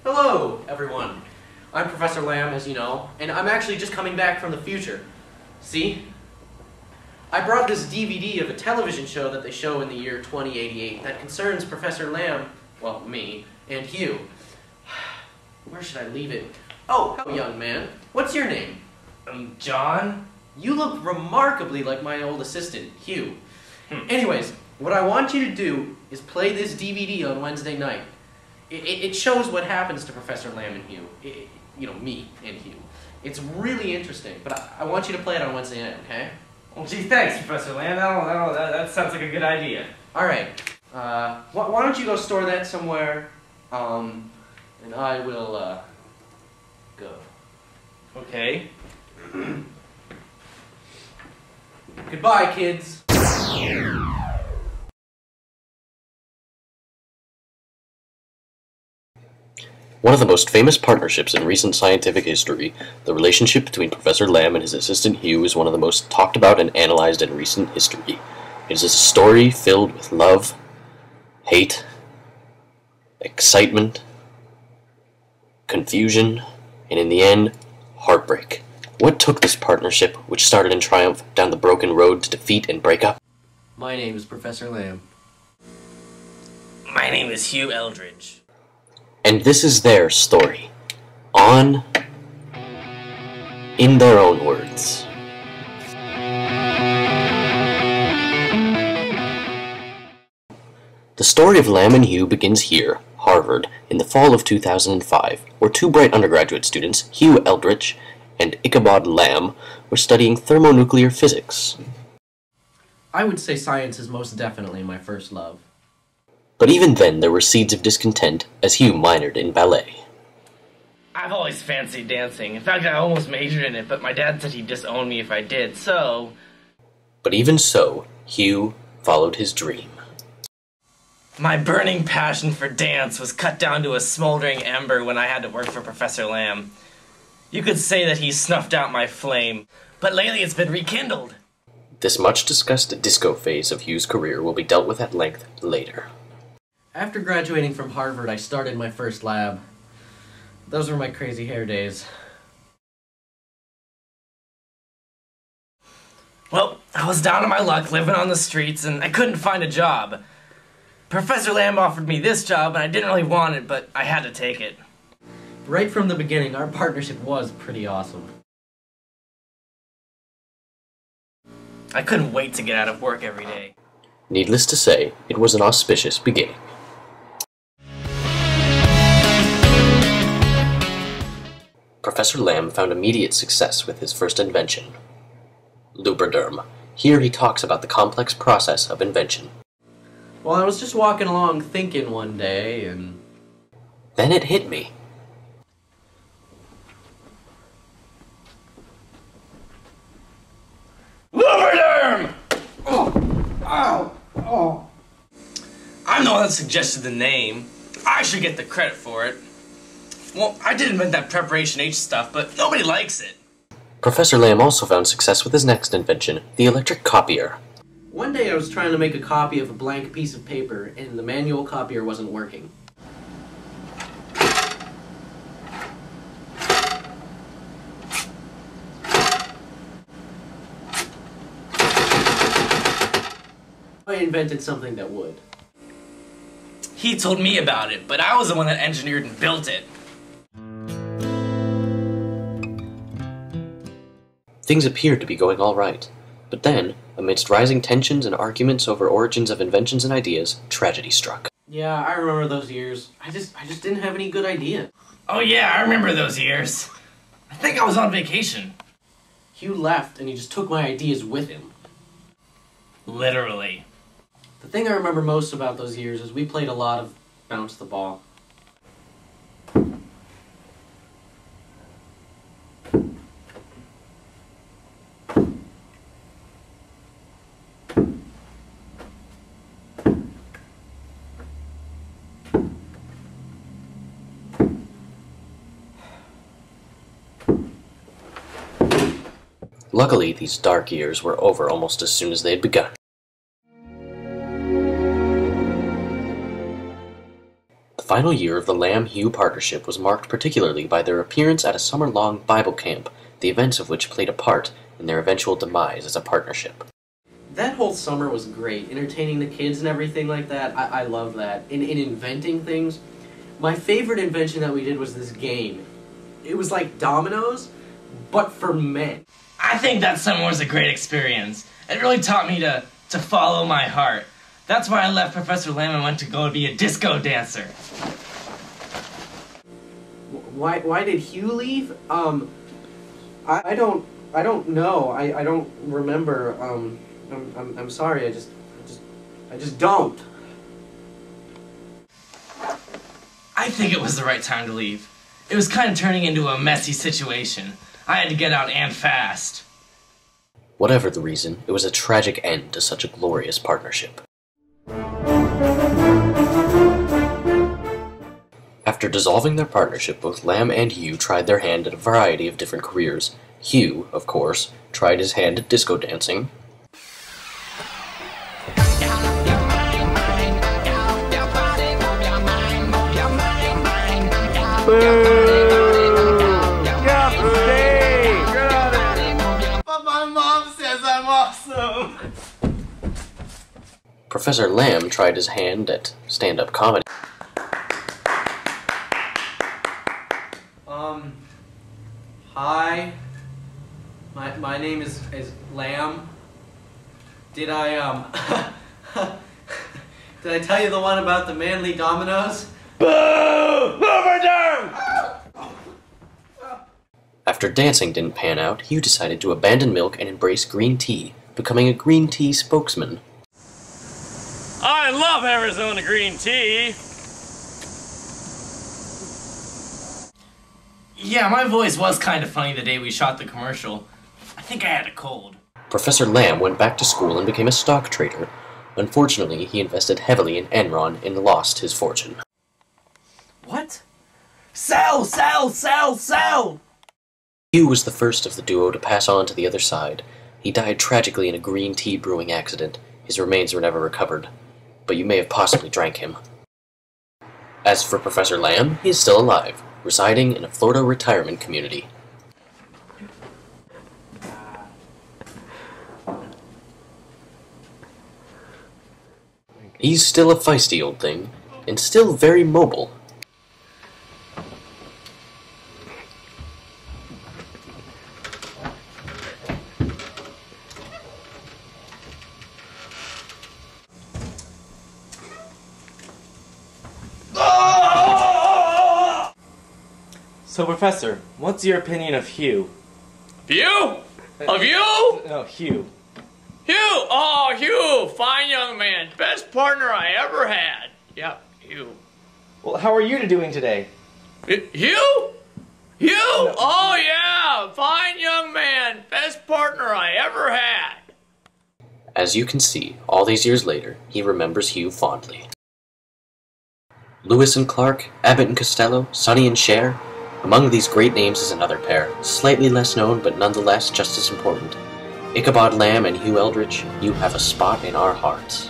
Hello, everyone. I'm Professor Lamb, as you know, and I'm actually just coming back from the future. See? I brought this DVD of a television show that they show in the year 2088 that concerns Professor Lamb, well, me, and Hugh. Where should I leave it? Oh, hello, young man. What's your name? John? You look remarkably like my old assistant, Hugh. Anyways, what I want you to do is play this DVD on Wednesday night. It shows what happens to Professor Lamb and Hugh. You know, me and Hugh. It's really interesting, but I want you to play it on Wednesday night, okay? Well, gee, thanks, Professor Lamb. That sounds like a good idea. Alright. Why don't you go store that somewhere, and I will, go. Okay. Goodbye, kids. One of the most famous partnerships in recent scientific history, the relationship between Professor Lamb and his assistant Hugh is one of the most talked about and analyzed in recent history. It is a story filled with love, hate, excitement, confusion, and in the end, heartbreak. What took this partnership, which started in triumph, down the broken road to defeat and break up? My name is Professor Lamb. My name is Hugh Eldridge. And this is their story. In their own words. The story of Lamb and Hugh begins here, Harvard, in the fall of 2005, where two bright undergraduate students, Hugh Eldridge and Ichabod Lamb, were studying thermonuclear physics. I would say science is most definitely my first love. But even then there were seeds of discontent, as Hugh minored in ballet. I've always fancied dancing. In fact, I almost majored in it, but my dad said he'd disown me if I did, so... But even so, Hugh followed his dream. My burning passion for dance was cut down to a smoldering ember when I had to work for Professor Lamb. You could say that he snuffed out my flame, but lately it's been rekindled. This much-discussed disco phase of Hugh's career will be dealt with at length later. After graduating from Harvard, I started my first lab. Those were my crazy hair days. Well, I was down on my luck living on the streets, and I couldn't find a job. Professor Lamb offered me this job, and I didn't really want it, but I had to take it. Right from the beginning, our partnership was pretty awesome. I couldn't wait to get out of work every day. Needless to say, it was an auspicious beginning. Professor Lamb found immediate success with his first invention, Lubriderm. Here he talks about the complex process of invention. Well, I was just walking along thinking one day, and... Then it hit me. Lubriderm! Oh. I'm the one that suggested the name. I should get the credit for it. Well, I did invent that Preparation H stuff, but nobody likes it. Professor Lamb also found success with his next invention, the electric copier. One day I was trying to make a copy of a blank piece of paper, and the manual copier wasn't working. I invented something that would. He told me about it, but I was the one that engineered and built it. Things appeared to be going all right. But then, amidst rising tensions and arguments over origins of inventions and ideas, tragedy struck. Yeah, I remember those years. I just didn't have any good idea. Oh yeah, I remember those years. I think I was on vacation. Hugh left, and he just took my ideas with him. Literally. The thing I remember most about those years is we played a lot of bounce the ball. Luckily, these dark years were over almost as soon as they had begun. final year of the Lamb Hugh partnership was marked particularly by their appearance at a summer-long Bible camp, the events of which played a part in their eventual demise as a partnership. That whole summer was great, entertaining the kids and everything like that. I love that. In inventing things, my favorite invention that we did was this game. It was like dominoes, but for men. I think that summer was a great experience. It really taught me to follow my heart. That's why I left Professor Lamb and went to go be a disco dancer. Why did Hugh leave? I don't know. I don't remember. I'm sorry. I just don't. I think it was the right time to leave. It was kind of turning into a messy situation. I had to get out and fast. Whatever the reason, it was a tragic end to such a glorious partnership. After dissolving their partnership, both Lamb and Hugh tried their hand at a variety of different careers. Hugh, of course, tried his hand at disco dancing. But my mom says I'm awesome. Professor Lamb tried his hand at stand-up comedy. Hi. My name is Lamb. Did I did I tell you the one about the manly dominoes? Boo! Overdone! After dancing didn't pan out, Hugh decided to abandon milk and embrace green tea, becoming a green tea spokesman. I love Arizona green tea. Yeah, my voice was kind of funny the day we shot the commercial. I think I had a cold. Professor Lamb went back to school and became a stock trader. Unfortunately, he invested heavily in Enron and lost his fortune. What? Sell! Sell! Sell! Sell! Hugh was the first of the duo to pass on to the other side. He died tragically in a green tea brewing accident. His remains were never recovered, but you may have possibly drank him. As for Professor Lamb, he is still alive, residing in a Florida retirement community. He's still a feisty old thing, and still very mobile. So, Professor, what's your opinion of Hugh? Hugh? Of you? No, Hugh. Hugh! Oh, Hugh! Fine young man. Best partner I ever had. Yep, Hugh. Well, how are you doing today? Hugh? Hugh? No. Oh, yeah! Fine young man. Best partner I ever had. As you can see, all these years later, he remembers Hugh fondly. Lewis and Clark, Abbott and Costello, Sonny and Cher. Among these great names is another pair, slightly less known but nonetheless just as important. Ichabod Lamb and Hugh Eldridge, you have a spot in our hearts.